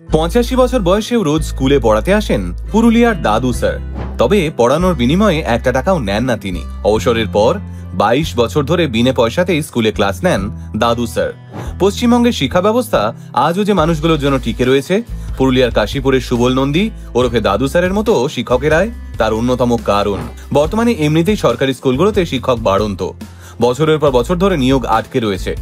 85 বছর বয়সেও রোজ স্কুলে পড়াতে আসেন পুরুলিয়ার দাদু স্যার। তবে পড়ানোর বিনিময়ে একটা টাকাও নেন না তিনি। অবসরের পর 22 বছর ধরে বিনে পয়সাতেই স্কুলে ক্লাস নেন দাদু স্যার। পশ্চিমবঙ্গের শিক্ষা ব্যবস্থা আজও যে মানুষগুলোর জন্য টিকে রয়েছে, পুরুলিয়ার কাশীপুরের সুবল নন্দী ওরফে দাদু স্যারের মতো শিক্ষকেরাই তার অন্যতম কারণ। বর্তমানে এমনিতেই সরকারি স্কুলগুলোতে শিক্ষক বাড়ন্ত, বছরের পর বছর ধরে নিয়োগ আটকে রয়েছে।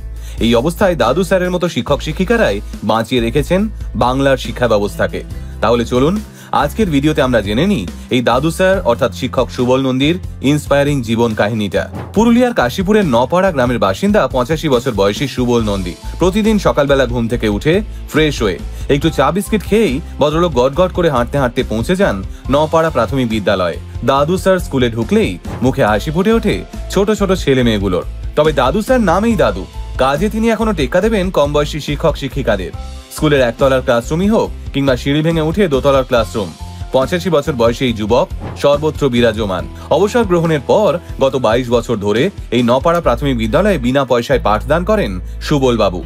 এই অবস্থায় দাদু স্যারের মতো শিক্ষক শিক্ষিকারাই বাঁচিয়ে রেখেছেন বাংলার শিক্ষা ব্যবস্থাকে। তাহলে চলুন আজকের ভিডিওতে আমরা জেনে নিই এই দাদু স্যার অর্থাৎ শিক্ষক সুবল নন্দীর ইন্সপায়ারিং জীবন কাহিনীটা। পুরুলিয়ার কাশীপুরের নপাড়া গ্রামের বাসিন্দা 85 বছর বয়সী সুবল নন্দী প্রতিদিন সকালবেলা ঘুম থেকে উঠে ফ্রেশ হয়ে একটু চা বিস্কিট খেয়েই ভদ্রলোক গটগট করে হাঁটতে হাঁটতে পৌঁছে যান নপাড়া প্রাথমিক বিদ্যালয়ে। দাদু স্যার স্কুলে ঢুকলেই মুখে হাসি ফুটে ওঠে ছোট ছোট ছেলে মেয়েগুলোর। তবে দাদু স্যার নামেই দাদু, কাজে তিনি এখনো টেক্কা দেবেন কম বয়সী শিক্ষক শিক্ষিকাদের। স্কুলের একতলার ক্লাসরুমই হোক কিংবা সিঁড়ি ভেঙে উঠে দোতলার ক্লাসরুম, 85 বছর বয়সী এই যুবক সর্বত্র বিরাজমান। অবসর গ্রহণের পর গত 22 বছর ধরে এই নপাড়া প্রাথমিক বিদ্যালয়ে বিনা পয়সায় পাঠদান করেন সুবল বাবু।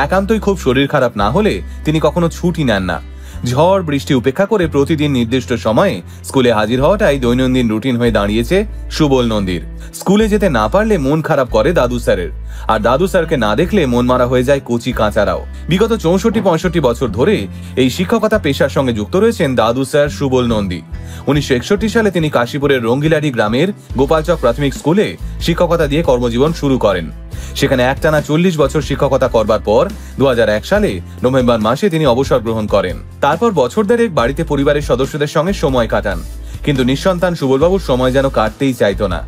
একান্তই খুব শরীর খারাপ না হলে তিনি কখনো ছুটি নেন না। ঝড় বৃষ্টি উপেক্ষা করে প্রতিদিন নির্দিষ্ট সময়ে স্কুলে হাজির হওয়াটাই দৈনন্দিন রুটিন হয়ে দাঁড়িয়েছে সুবল নন্দীর। স্কুলে যেতে না পারলে মন খারাপ করে দাদু স্যারের, আর দাদু স্যারকে না দেখলে মন মারা হয়ে যায় কচি কাঁচারাও। বিগত 64-65 বছর ধরে এই শিক্ষকতা পেশার সঙ্গে যুক্ত রয়েছেন দাদু স্যার সুবল নন্দী। 1961 সালে তিনি কাশীপুরের রঙ্গিলাডি গ্রামের গোপালচক প্রাথমিক স্কুলে শিক্ষকতা দিয়ে কর্মজীবন শুরু করেন। সেখানে একটানা 40 বছর শিক্ষকতা করবার পর 2001 সালে নভেম্বর মাসে তিনি অবসর গ্রহণ করেন। তারপর বছর দেড়েক বাড়িতে পরিবারের সদস্যদের সঙ্গে সময় কাটান, কিন্তু নিঃসন্তান সুবলবাবুর সময় যেন কাটতেই চাইতো না।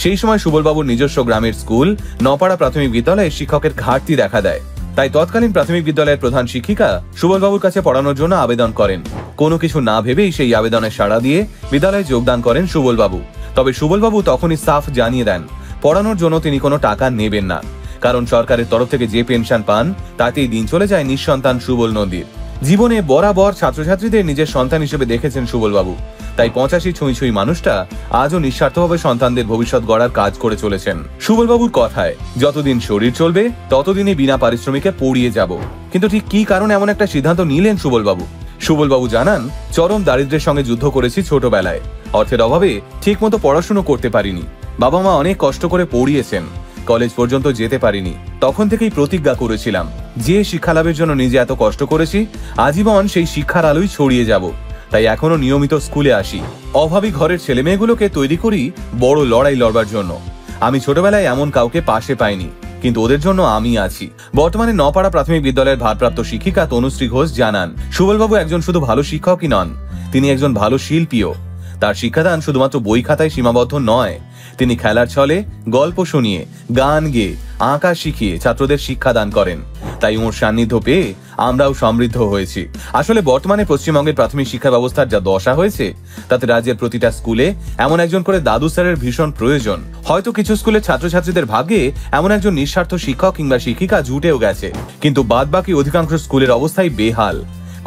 সেই সময় সুবলবাবুর নিজস্ব গ্রামের স্কুল নপাড়া প্রাথমিক বিদ্যালয়ে শিক্ষকের ঘাটতি দেখা দেয়। তাই তৎকালীন প্রাথমিক বিদ্যালয়ের প্রধান শিক্ষিকা সুবলবাবুর কাছে পড়ানোর জন্য আবেদন করেন। কোনো কিছু না ভেবেই সেই আবেদনে সাড়া দিয়ে বিদ্যালয়ে যোগদান করেন সুবলবাবু। তবে সুবলবাবু তখনই সাফ জানিয়ে দেন পড়ানোর জন্য তিনি কোনো টাকা নেবেন না, কারণ সরকারের তরফ থেকে যে পেনশন পান তাতেই দিন চলে যায় নিঃসন্তান সুবল নন্দীর। জীবনে বরাবর ছাত্রছাত্রীদের নিজের সন্তান হিসেবে দেখেছেন সুবলবাবু। তাই 85 ছুঁই মানুষটা আজও নিঃস্বার্থভাবে সন্তানদের ভবিষ্যৎ গড়ার কাজ করে চলেছেন। সুবলবাবুর কথায়, যতদিন শরীর চলবে ততদিনই বিনা পারিশ্রমিকে পড়িয়ে যাব। কিন্তু ঠিক কি কারণে এমন একটা সিদ্ধান্ত নিলেন সুবলবাবু? সুবলবাবু জানান, চরম দারিদ্র্যের সঙ্গে যুদ্ধ করেছি ছোটবেলায়। অর্থের অভাবে ঠিক মতো পড়াশুনো করতে পারিনি। বাবা মা অনেক কষ্ট করে পড়িয়েছেন, কলেজ পর্যন্ত যেতে পারিনি। তখন থেকেই প্রতিজ্ঞা করেছিলাম, যে শিক্ষালাভের জন্য নিজে এত কষ্ট করেছি আজীবন সেই শিক্ষার আলোই ছড়িয়ে যাব। তাই এখনো নিয়মিত স্কুলে আসি। অভাবী ঘরের ছেলে মেয়েগুলোকে তৈরি করি বড় লড়াই লড়বার জন্য। আমি ছোটবেলায় এমন কাউকে পাশে পাইনি, কিন্তু ওদের জন্য আমি আছি। বর্তমানে নপাড়া প্রাথমিক বিদ্যালয়ের ভারপ্রাপ্ত শিক্ষিকা তনুশ্রী ঘোষ জানান, সুবলবাবু একজন শুধু ভালো শিক্ষকই নন, তিনি একজন ভালো শিল্পীও। তার শিক্ষাদান শুধুমাত্র বই খাতায় সীমাবদ্ধ নয়, তিনি খেলার ছলে, গল্প শুনিয়ে, গান গেয়ে, আঁকা শিখিয়ে ছাত্রদের শিক্ষাদান করেন। তাই ওর সান্নিধ্য পেয়ে আমরাও সমৃদ্ধ হয়েছি। আসলে বর্তমানে পশ্চিমবঙ্গের প্রাথমিক শিক্ষা ব্যবস্থার যা দশা হয়েছে, তাতে রাজ্যের প্রতিটা স্কুলে এমন একজন করে দাদু স্যারের ভীষণ প্রয়োজন। হয়তো কিছু স্কুলের ছাত্রছাত্রীদের ভাগ্যে এমন একজন নিঃস্বার্থ শিক্ষক কিংবা শিক্ষিকা জুটেও গেছে, কিন্তু বাদ বাকি অধিকাংশ স্কুলের অবস্থাই বেহাল।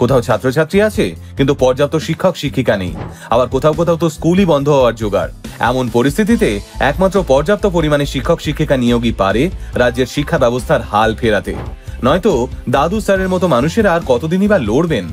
কোথাও ছাত্রছাত্রী আছে কিন্তু পর্যাপ্ত শিক্ষক শিক্ষিকা নেই, আবার কোথাও কোথাও তো স্কুলই বন্ধ হওয়ার জোগাড়। এমন পরিস্থিতিতে একমাত্র পর্যাপ্ত পরিমাণে শিক্ষক শিক্ষিকা নিয়োগই পারে রাজ্যের শিক্ষা ব্যবস্থার হাল ফেরাতে। নয়তো দাদু স্যারের মতো মানুষেরা আর কতদিনই বা লড়বেন?